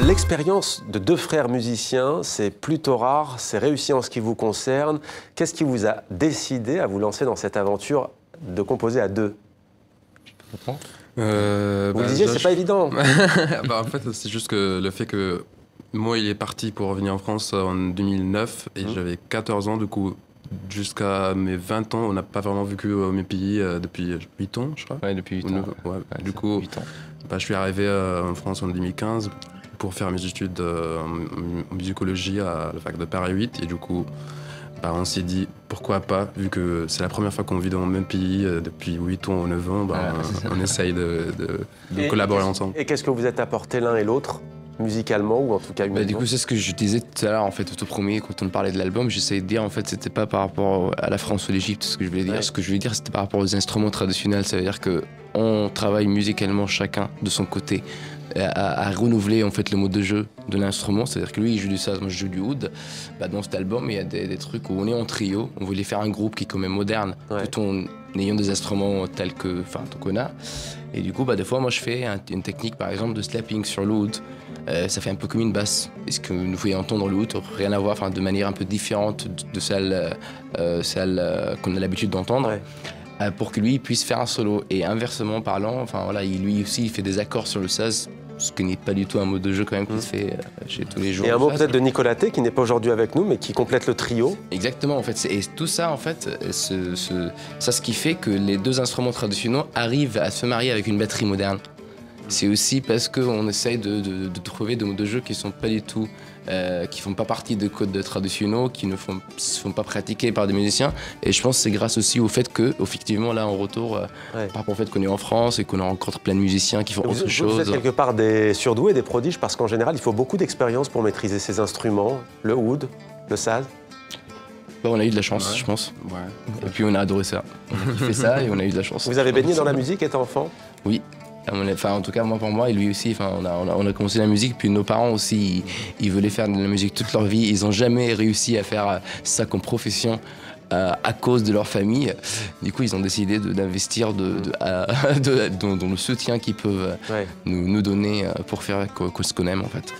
L'expérience de deux frères musiciens, c'est plutôt rare, c'est réussi en ce qui vous concerne. Qu'est-ce qui vous a décidé à vous lancer dans cette aventure de composer à deux? Vous le disiez, c'est pas évident. En fait, c'est juste que le fait que moi, il est parti pour revenir en France en 2009 et j'avais 14 ans, du coup, jusqu'à mes 20 ans, on n'a pas vraiment vécu au même pays depuis 8 ans, je crois. Ouais, depuis 8 ans. Ouais, du coup, 8 ans. Je suis arrivé en France en 2015 pour faire mes études en musicologie à la fac de Paris 8 et du coup, on s'est dit pourquoi pas, vu que c'est la première fois qu'on vit dans le même pays depuis 8 ans ou 9 ans, on essaye de collaborer ensemble. Et qu'est-ce que vous êtes apporté l'un et l'autre, musicalement ou en tout cas humainement? Du coup, c'est ce que je disais tout à l'heure, en fait, au tout premier, quand on parlait de l'album, j'essayais de dire, en fait, c'était pas par rapport à la France ou l'Égypte, ce que je voulais dire. Ouais. Ce que je voulais dire, c'était par rapport aux instruments traditionnels. Ça veut dire qu'on travaille musicalement chacun de son côté à renouveler en fait le mode de jeu de l'instrument, c'est-à-dire que lui il joue du saz, moi je joue du oud. Dans cet album il y a des trucs où on est en trio, on voulait faire un groupe qui est quand même moderne, tout en ayant des instruments tels que, qu'on a. Et du coup des fois moi je fais une technique par exemple de slapping sur l'oud. Ça fait un peu comme une basse. Est-ce que vous pouvez entendre l'oud, rien à voir, de manière un peu différente de celle qu'on a l'habitude d'entendre. Ouais. Pour que lui il puisse faire un solo. Et inversement parlant, lui aussi il fait des accords sur le saz, ce qui n'est pas du tout un mode de jeu quand même qui se fait chez tous les jours. Et un mot peut-être de Nicolas T qui n'est pas aujourd'hui avec nous mais qui complète le trio. Exactement en fait, et tout ça en fait, ce qui fait que les deux instruments traditionnels arrivent à se marier avec une batterie moderne. C'est aussi parce qu'on essaye de trouver des modes de jeu qui sont pas du tout, qui font pas partie de codes traditionnels, qui ne sont pas pratiqués par des musiciens. Et je pense que c'est grâce aussi au fait que, effectivement, là, en retour, par rapport au fait qu'on est en France et qu'on rencontre plein de musiciens qui font autre chose. Vous êtes quelque part des surdoués, des prodiges, parce qu'en général, il faut beaucoup d'expérience pour maîtriser ces instruments, le oud, le saz. On a eu de la chance, je pense. Ouais. Et puis on a adoré ça. On a kiffé ça et on a eu de la chance. Vous avez baigné dans la musique étant enfant? Oui. En tout cas, moi pour moi et lui aussi, on a commencé la musique, puis nos parents aussi, ils voulaient faire de la musique toute leur vie. Ils n'ont jamais réussi à faire ça comme profession à cause de leur famille. Du coup, ils ont décidé d'investir dans le soutien qu'ils peuvent nous donner pour faire ce qu'on aime en fait.